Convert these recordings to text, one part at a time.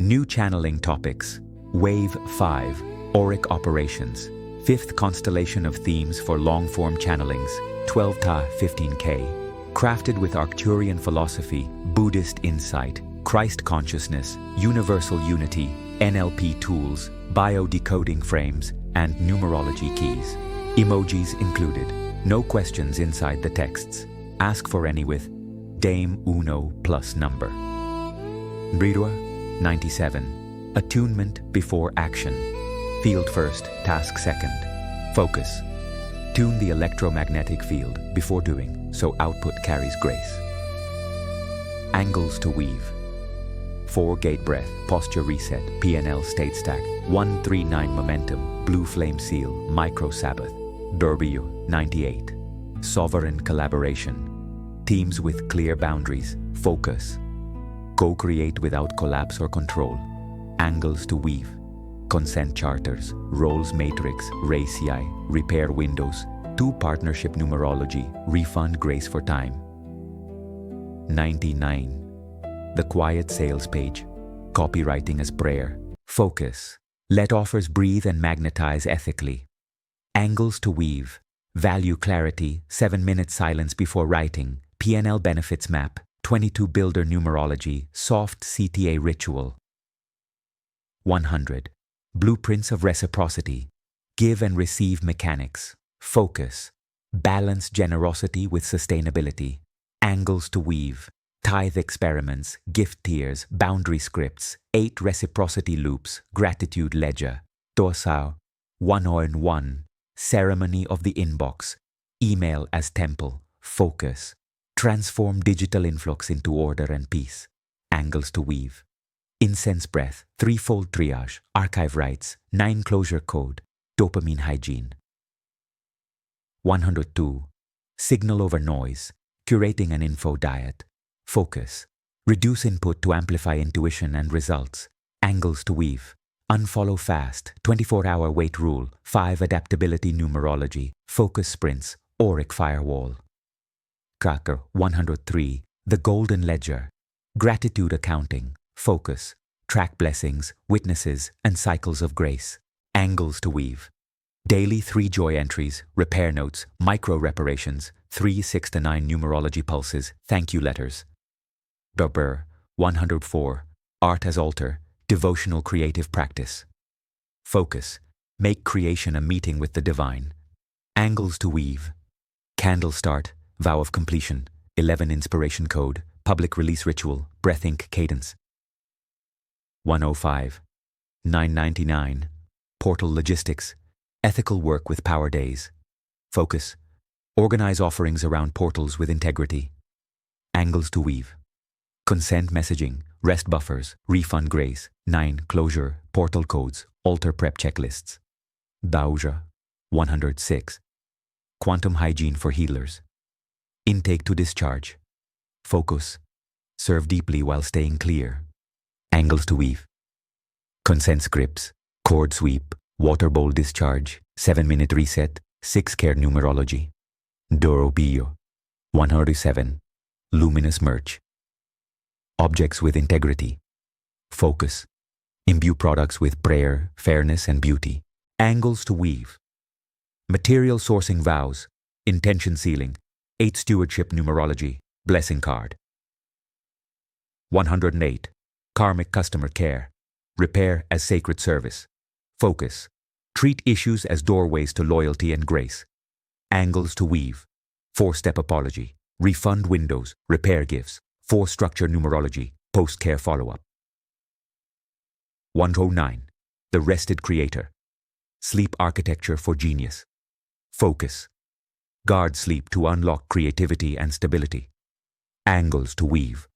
New channeling topics. Wave 5. Auric operations. 5th constellation of themes for long-form channelings. 12 Ta 15K. Crafted with Arcturian philosophy, Buddhist insight, Christ consciousness, universal unity, NLP tools, biodecoding frames, and numerology keys. Emojis included. No questions inside the texts. Ask for any with Dame Uno plus number. Bridua 97. Attunement before action. Field first, task second. Focus. Tune the electromagnetic field before doing, so output carries grace. Angles to weave. 4 gate breath, posture reset, PNL state stack, 139 momentum, blue flame seal, micro sabbath. Durbio 98. Sovereign collaboration. Teams with clear boundaries, focus. Co-create without collapse or control. Angles to weave. Consent charters, roles matrix, RACI, repair windows, 2 partnership numerology, refund grace for time. 99. The quiet sales page. Copywriting as prayer. Focus. Let offers breathe and magnetize ethically. Angles to weave. Value clarity, 7-minute silence before writing, PNL benefits map, 22 builder numerology, soft CTA ritual. 100. Blueprints of reciprocity. Give and receive mechanics. Focus. Balance generosity with sustainability. Angles to weave. Tithe experiments, gift tiers, boundary scripts, 8 reciprocity loops, gratitude ledger. Dorsao. 101. Ceremony of the inbox. Email as temple. Focus. Transform digital influx into order and peace. Angles to weave. Incense breath, 3-fold triage, archive rights, 9 closure code, dopamine hygiene. 102. Signal over noise, curating an info diet. Focus. Reduce input to amplify intuition and results. Angles to weave. Unfollow fast, 24-hour wait rule, 5 adaptability numerology, focus sprints, auric firewall. Cracker 103. The golden ledger. Gratitude accounting. Focus. Track blessings, witnesses, and cycles of grace. Angles to weave. Daily 3 joy entries, repair notes, micro reparations, 3 6 to 9 numerology pulses, thank you letters. Berber 104. Art as altar, devotional creative practice. Focus. Make creation a meeting with the divine. Angles to weave. Candle start, vow of completion, 11 inspiration code, public release ritual, breath ink cadence. 105. 999. Portal logistics. Ethical work with power days. Focus. Organize offerings around portals with integrity. Angles to weave. Consent messaging, rest buffers, refund grace, 9 closure, portal codes, altar prep checklists. Dauja 106. Quantum hygiene for healers. Intake to discharge. Focus. Serve deeply while staying clear. Angles to weave. Consent scripts, cord sweep, water bowl discharge, 7-minute reset, 6 care numerology. Doro Bio 107. Luminous merch. Objects with integrity. Focus. Imbue products with prayer, fairness, and beauty. Angles to weave. Material sourcing vows, intention sealing, 8 stewardship numerology, blessing card. 108. Karmic customer care. Repair as sacred service. Focus. Treat issues as doorways to loyalty and grace. Angles to weave. 4-step apology. Refund windows, repair gifts, 4-structure numerology, post-care follow-up. 109. The rested creator. Sleep architecture for genius. Focus. Guard sleep to unlock creativity and stability. Angles to weave.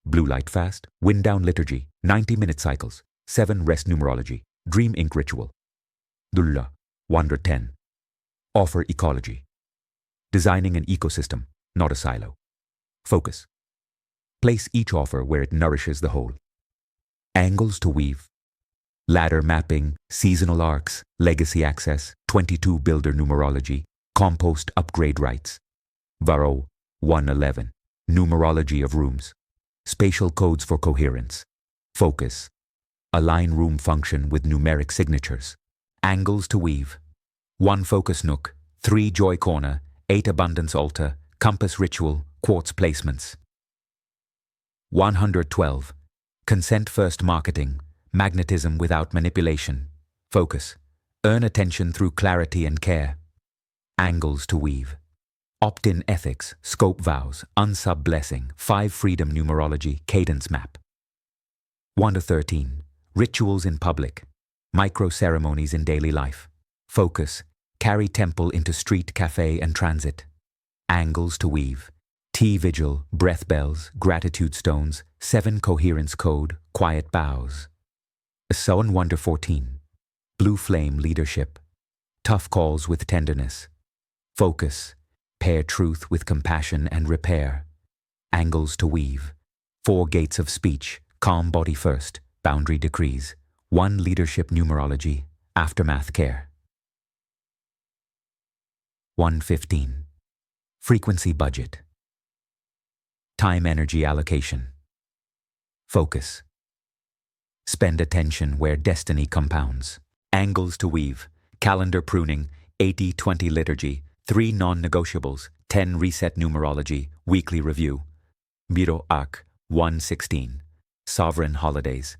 Blue light fast, wind down liturgy, 90-minute cycles, 7 rest numerology, dream ink ritual. Dulla 110. Offer ecology. Designing an ecosystem, not a silo. Focus. Place each offer where it nourishes the whole. Angles to weave. Ladder mapping, seasonal arcs, legacy access, 22 builder numerology, compost upgrade rights. Varro 111. Numerology of rooms. Spatial codes for coherence. Focus. Align room function with numeric signatures. Angles to weave. 1 focus nook, 3 joy corner, 8 abundance altar, compass ritual, quartz placements. 112. Consent first marketing, magnetism without manipulation. Focus. Earn attention through clarity and care. Angles to weave. Opt-in ethics, scope vows, unsub blessing, 5 freedom numerology, cadence map. 1 to 13. Rituals in public, micro ceremonies in daily life. Focus. Carry temple into street, cafe, and transit. Angles to weave. Tea vigil, breath bells, gratitude stones, 7 coherence code, quiet bows. Zone 1 to 14. Blue flame leadership. Tough calls with tenderness. Focus. Pair truth with compassion and repair. Angles to weave. 4 gates of speech, calm body first, boundary decrees. 1 leadership numerology, aftermath care. 115. Frequency budget. Time energy allocation. Focus. Spend attention where destiny compounds. Angles to weave. Calendar pruning, 80-20 liturgy, 3 non-negotiables, 10 reset numerology, weekly review. Miro Arc, 116. Sovereign holidays.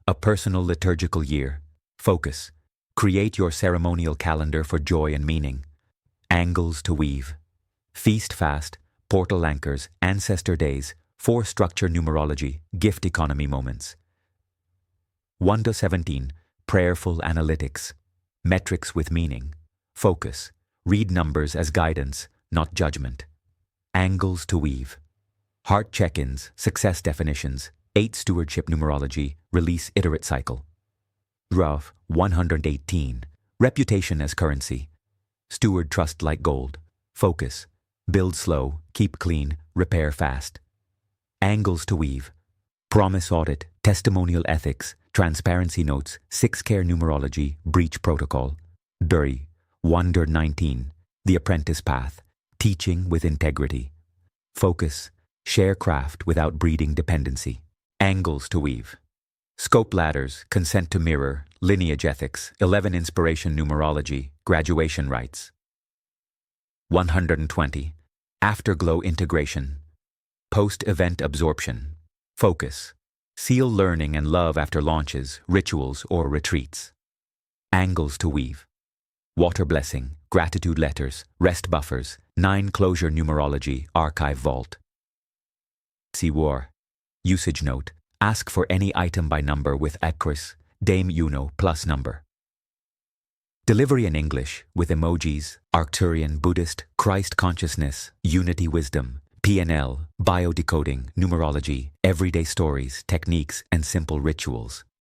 A personal liturgical year. Focus. Create your ceremonial calendar for joy and meaning. Angles to weave. Feast fast, portal anchors, ancestor days, 4 structure numerology, gift economy moments. 1 to 17. Prayerful analytics. Metrics with meaning. Focus. Read numbers as guidance, not judgment. Angles to weave. Heart check-ins, success definitions, 8 stewardship numerology, release iterate cycle. Rough, 118. Reputation as currency. Steward trust like gold. Focus. Build slow, keep clean, repair fast. Angles to weave. Promise audit, testimonial ethics, transparency notes, 6 care numerology, breach protocol. Dury, 119. The apprentice path. Teaching with integrity. Focus. Share craft without breeding dependency. Angles to weave. Scope ladders, consent to mirror, lineage ethics, 11 inspiration numerology, graduation rites. 120. Afterglow integration. Post-event absorption. Focus. Seal learning and love after launches, rituals, or retreats. Angles to weave. Water blessing, gratitude letters, rest buffers, 9 closure numerology, archive vault. See war. Usage note. Ask for any item by number with Acris, Dame Uno plus number. Delivery in English with emojis, Arcturian, Buddhist, Christ consciousness, unity wisdom, PNL, biodecoding, numerology, everyday stories, techniques, and simple rituals.